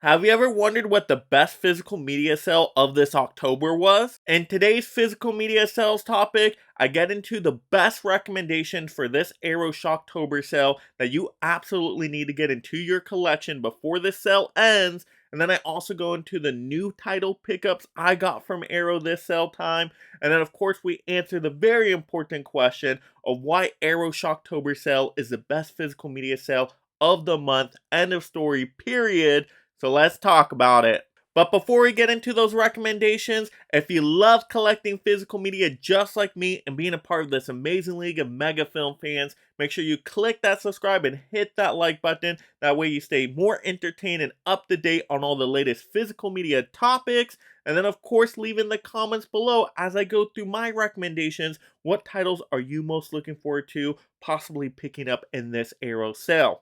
Have you ever wondered what the best physical media sale of this October was? In today's physical media sales topic, I get into the best recommendations for this Arrow Shocktober sale that you absolutely need to get into your collection before this sale ends. And then I also go into the new title pickups I got from Arrow this sale time. And then, of course, we answer the very important question of why Arrow Shocktober sale is the best physical media sale of the month. End of story, period. So let's talk about it. But before we get into those recommendations, if you love collecting physical media just like me and being a part of this amazing league of mega film fans, make sure you click that subscribe and hit that like button. That way you stay more entertained and up to date on all the latest physical media topics. And then of course leave in the comments below as I go through my recommendations, what titles are you most looking forward to possibly picking up in this Arrow sale.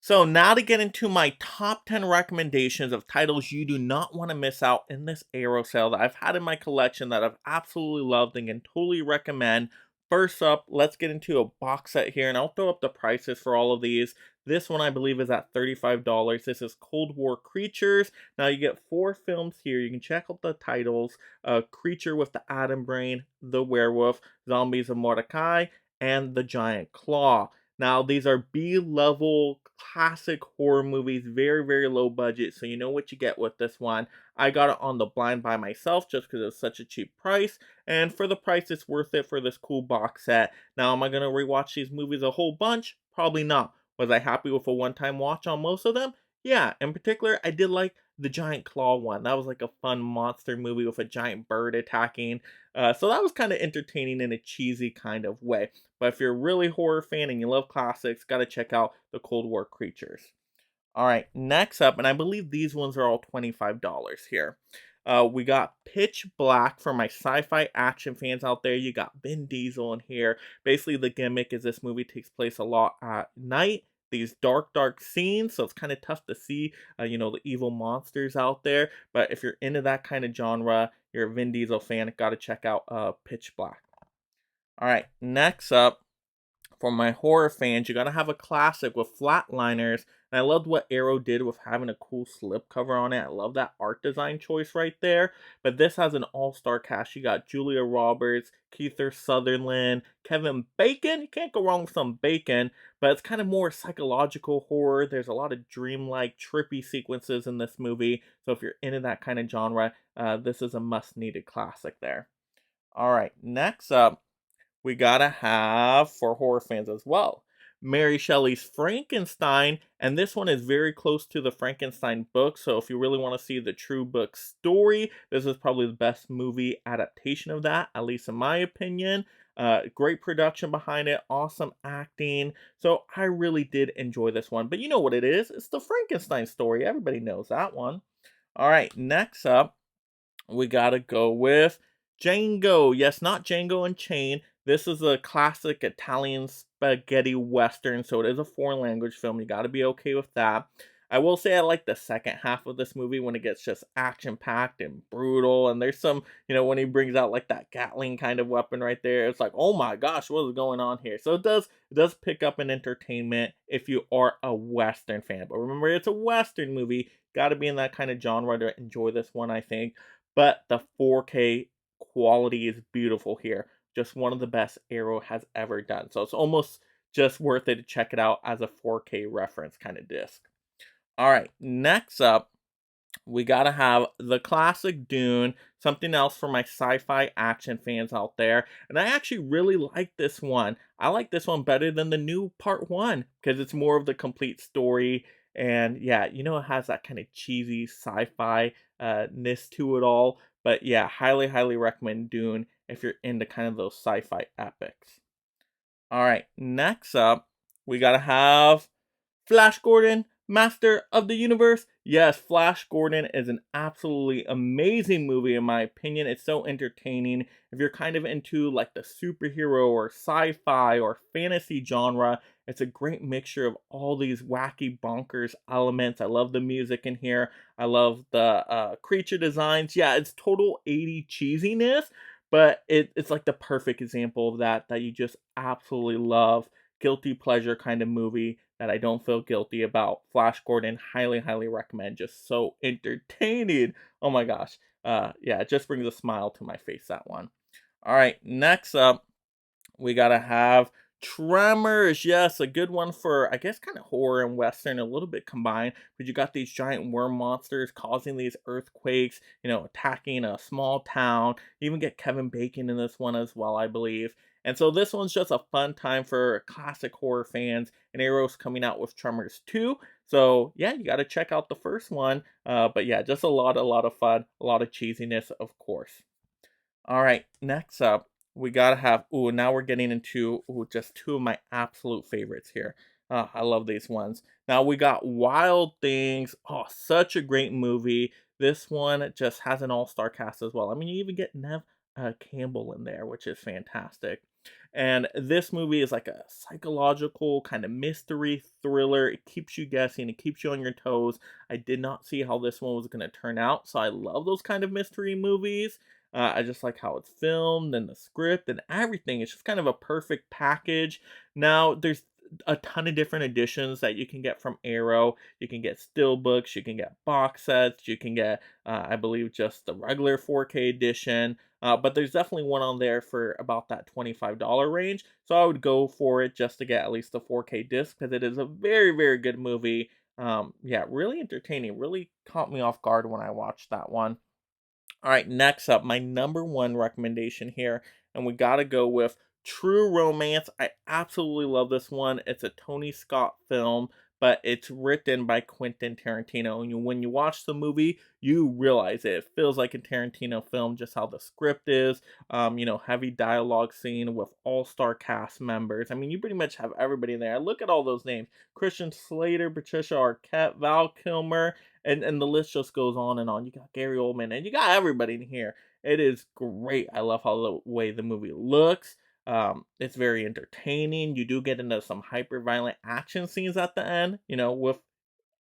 So now to get into my top 10 recommendations of titles you do not want to miss out in this Arrow sale that I've had in my collection that I've absolutely loved and can totally recommend. First up, let's get into a box set here, and I'll throw up the prices for all of these. This one I believe is at $35. This is Cold War Creatures. Now you get 4 films here. You can check out the titles. Creature with the Atom Brain, The Werewolf, Zombies of Mordecai, and The Giant Claw. Now, these are B-level classic horror movies, very, very low budget, so you know what you get with this one. I got it on the blind by myself just because it's such a cheap price, and for the price, it's worth it for this cool box set. Now, am I going to rewatch these movies a whole bunch? Probably not. Was I happy with a one-time watch on most of them? Yeah, in particular, I did like the Giant Claw one. That was like a fun monster movie with a giant bird attacking. So that was kind of entertaining in a cheesy kind of way. But if you're a really horror fan and you love classics, gotta check out the Cold War Creatures. Alright, next up, and I believe these ones are all $25 here. We got Pitch Black for my sci-fi action fans out there. You got Vin Diesel in here. Basically, the gimmick is this movie takes place a lot at night. These dark, dark scenes, so it's kind of tough to see, the evil monsters out there. But if you're into that kind of genre, you're a Vin Diesel fan, gotta check out Pitch Black. Alright, next up, for my horror fans, you gotta have a classic with Flatliners. And I loved what Arrow did with having a cool slipcover on it. I love that art design choice right there. But this has an all-star cast. You got Julia Roberts, Kiefer Sutherland, Kevin Bacon. You can't go wrong with some bacon. But it's kind of more psychological horror. There's a lot of dreamlike, trippy sequences in this movie. So if you're into that kind of genre, this is a must-needed classic there. Alright, next up, we gotta have, for horror fans as well, Mary Shelley's Frankenstein, and this one is very close to the Frankenstein book, so if you really want to see the true book story, this is probably the best movie adaptation of that, at least in my opinion. Great production behind it, awesome acting, so I really did enjoy this one. But you know what it is, it's the Frankenstein story, everybody knows that one. Alright, next up, we gotta go with Django. Yes, not Django Unchained. This is a classic Italian spaghetti western, so it is a foreign language film. You gotta be okay with that. I will say I like the second half of this movie when it gets just action-packed and brutal, and there's some, when he brings out like that Gatling kind of weapon right there, it's like, oh my gosh, what is going on here? So it does pick up an entertainment if you are a western fan. But remember, it's a western movie. Gotta be in that kind of genre to enjoy this one, I think. But the 4K quality is beautiful here. Just one of the best Arrow has ever done. So it's almost just worth it to check it out as a 4K reference kind of disc. Alright, next up, we gotta have the Classic Dune, something else for my sci-fi action fans out there. And I actually really like this one. I like this one better than the new part 1 because it's more of the complete story. And yeah, it has that kind of cheesy sci-fi ness to it all. But yeah, highly, highly recommend Dune if you're into kind of those sci-fi epics. Alright, next up, we gotta have Flash Gordon, Master of the Universe. Yes, Flash Gordon is an absolutely amazing movie in my opinion. It's so entertaining. If you're kind of into like the superhero or sci-fi or fantasy genre, it's a great mixture of all these wacky bonkers elements. I love the music in here. I love the creature designs. Yeah, it's total 80s cheesiness, but it's like the perfect example of that you just absolutely love. Guilty pleasure kind of movie that I don't feel guilty about. Flash Gordon, highly, highly recommend. Just so entertaining. Oh my gosh. Yeah, it just brings a smile to my face, that one. All right, next up, we gotta have Tremors. Yes, a good one for, I guess, kind of horror and western, a little bit combined. But you got these giant worm monsters causing these earthquakes, attacking a small town. You even get Kevin Bacon in this one as well, I believe. And so this one's just a fun time for classic horror fans. And Arrow's coming out with Tremors 2. So yeah, you got to check out the first one. But yeah, just a lot of fun, a lot of cheesiness, of course. All right, next up, we gotta have. Ooh, now we're getting into just two of my absolute favorites here. I love these ones. Now we got Wild Things. Oh, such a great movie. This one just has an all-star cast as well. I mean, you even get Nev Campbell in there, which is fantastic. And this movie is like a psychological kind of mystery thriller. It keeps you guessing, it keeps you on your toes. I did not see how this one was going to turn out, so I love those kind of mystery movies. I just like how it's filmed and the script and everything. It's just kind of a perfect package. Now, there's a ton of different editions that you can get from Arrow. You can get still books, you can get box sets, you can get, I believe, just the regular 4K edition. But there's definitely one on there for about that $25 range. So I would go for it just to get at least the 4K disc because it is a very, very good movie. Yeah, really entertaining. Really caught me off guard when I watched that one. All right, next up, my number one recommendation here, and we got to go with True Romance. I absolutely love this one. It's a Tony Scott film, but it's written by Quentin Tarantino. And when you watch the movie, you realize it. It feels like a Tarantino film, just how the script is. Heavy dialogue scene with all-star cast members. I mean, you pretty much have everybody in there. Look at all those names: Christian Slater, Patricia Arquette, Val Kilmer, and the list just goes on and on. You got Gary Oldman, and you got everybody in here. It is great. I love how the way the movie looks. It's very entertaining. You do get into some hyper violent action scenes at the end, with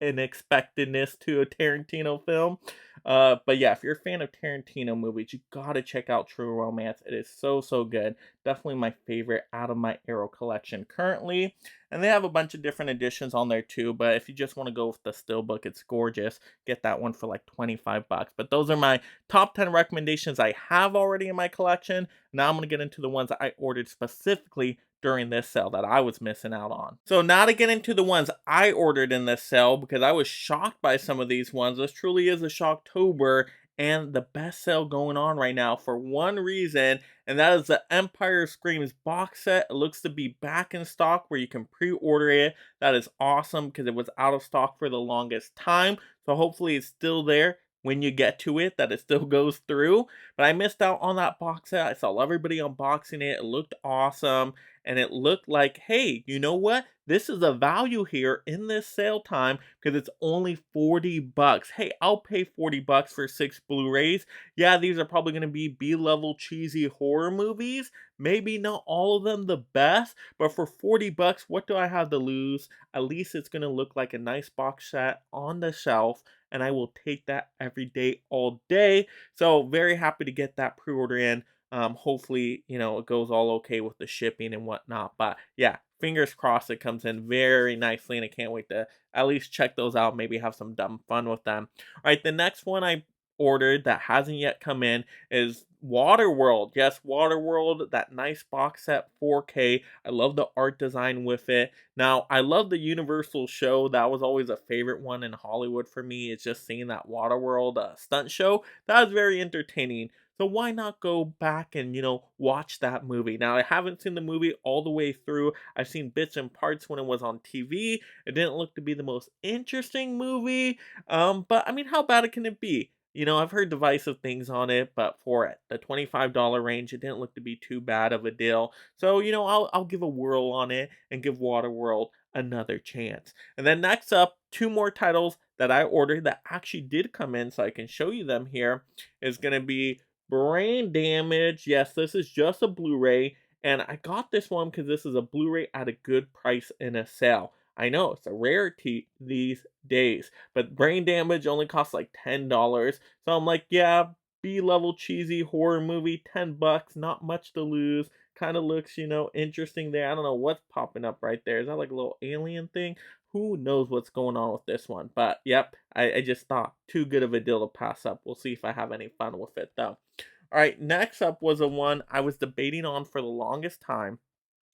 an expectedness to a Tarantino film. But yeah, if you're a fan of Tarantino movies, you gotta check out True Romance. It is so, so good. Definitely my favorite out of my Arrow collection currently. And they have a bunch of different editions on there too. But if you just want to go with the Steelbook, it's gorgeous. Get that one for like 25 bucks. But those are my top 10 recommendations I have already in my collection. Now I'm going to get into the ones that I ordered specifically during this sale that I was missing out on. So now to get into the ones I ordered in this sale, because I was shocked by some of these ones. This truly is a Shocktober and the best sale going on right now for one reason, and that is the Empire Screams box set. It looks to be back in stock where you can pre-order it. That is awesome because it was out of stock for the longest time. So hopefully it's still there when you get to it, that it still goes through. But I missed out on that box set. I saw everybody unboxing it. It looked awesome. And it looked like, hey, you know what? This is a value here in this sale time because it's only 40 bucks. Hey, I'll pay 40 bucks for 6 Blu-rays. Yeah, these are probably going to be B-level cheesy horror movies. Maybe not all of them the best, but for 40 bucks, what do I have to lose? At least it's going to look like a nice box set on the shelf, and I will take that every day, all day. So very happy to get that pre-order in. Hopefully, it goes all okay with the shipping and whatnot. But yeah, fingers crossed it comes in very nicely, and I can't wait to at least check those out, maybe have some dumb fun with them. All right, the next one I ordered that hasn't yet come in is Waterworld. Yes, Waterworld, that nice box set 4K. I love the art design with it. Now, I love the Universal show. That was always a favorite one in Hollywood for me. It's just seeing that Waterworld stunt show. That was very entertaining. So why not go back and, watch that movie? Now, I haven't seen the movie all the way through. I've seen bits and parts when it was on TV. It didn't look to be the most interesting movie. But I mean, how bad can it be? I've heard divisive things on it, but for the $25 range, it didn't look to be too bad of a deal. So, I'll give a whirl on it and give Waterworld another chance. And then next up, two more titles that I ordered that actually did come in, so I can show you them here, is going to be Brain Damage. Yes, this is just a Blu-ray, and I got this one because this is a Blu-ray at a good price in a sale. I know it's a rarity these days, but Brain Damage only costs like $10. So I'm like, yeah, B-level cheesy horror movie, 10 bucks, not much to lose. kind of looks, interesting there. I don't know what's popping up right there. Is that like a little alien thing? Who knows what's going on with this one? But yep, I just thought too good of a deal to pass up. We'll see if I have any fun with it though. All right, next up was a one I was debating on for the longest time.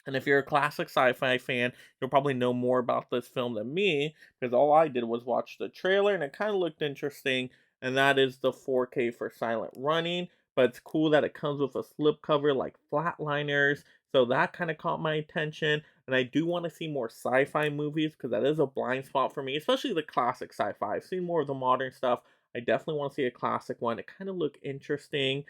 And if you're a classic sci-fi fan, you'll probably know more about this film than me, because all I did was watch the trailer and it kind of looked interesting, and that is the 4K for Silent Running. But it's cool that it comes with a slipcover like Flatliners, so that kind of caught my attention. And I do want to see more sci-fi movies because that is a blind spot for me, especially the classic sci-fi. I've seen more of the modern stuff. I definitely want to see a classic one. It kind of looked interesting.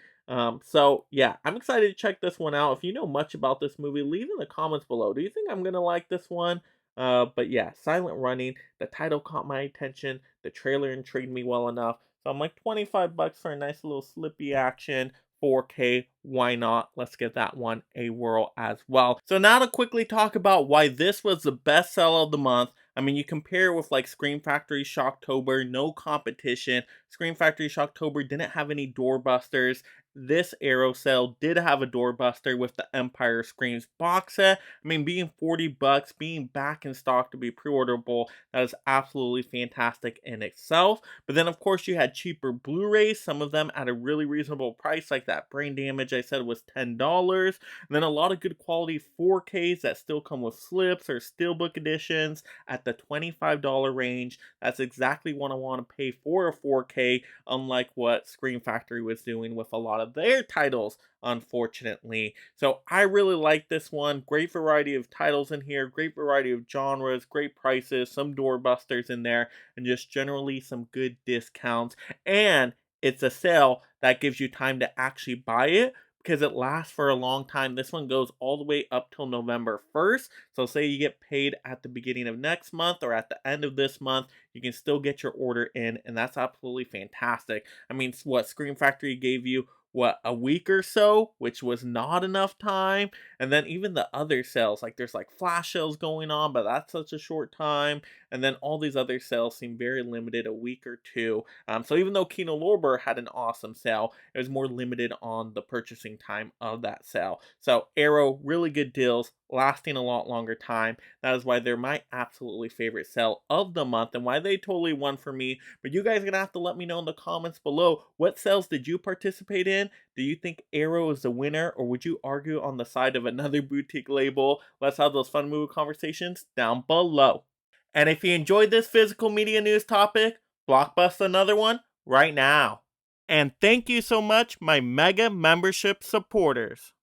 So yeah, I'm excited to check this one out. If you know much about this movie, leave in the comments below. Do you think I'm gonna like this one? But yeah, Silent Running. The title caught my attention. The trailer intrigued me well enough. So I'm like 25 bucks for a nice little slippy action. 4K, why not? Let's give that one a whirl as well. So now to quickly talk about why this was the best sell of the month. I mean, you compare it with like Scream Factory Shocktober, no competition. Scream Factory Shocktober didn't have any doorbusters. This Arrow sale did have a doorbuster with the Empire Screams box set. I mean, being 40 bucks, being back in stock to be pre-orderable, that is absolutely fantastic in itself. But then, of course, you had cheaper Blu-rays, some of them at a really reasonable price, like that Brain Damage I said was $10. And then a lot of good quality 4Ks that still come with slips or steelbook editions at the $25 range. That's exactly what I want to pay for a 4K, unlike what Scream Factory was doing with a lot of their titles, unfortunately. So I really like this one. Great variety of titles in here, great variety of genres, great prices, some doorbusters in there, and just generally some good discounts. And it's a sale that gives you time to actually buy it because it lasts for a long time. This one goes all the way up till November 1st. So say you get paid at the beginning of next month or at the end of this month, you can still get your order in, and that's absolutely fantastic. I mean, what Scream Factory gave you, what, a week or so, which was not enough time. And then even the other sales, like there's like flash sales going on, but that's such a short time. And then all these other sales seem very limited, a week or two. So even though Kino Lorber had an awesome sale, it was more limited on the purchasing time of that sale. So Arrow, really good deals, lasting a lot longer time. That is why they're my absolutely favorite sale of the month and why they totally won for me. But you guys are gonna have to let me know in the comments below, what sales did you participate in? Do you think Arrow is the winner, or would you argue on the side of another boutique label? Let's have those fun movie conversations down below. And if you enjoyed this physical media news topic, blockbuster another one right now. And thank you so much, my mega membership supporters.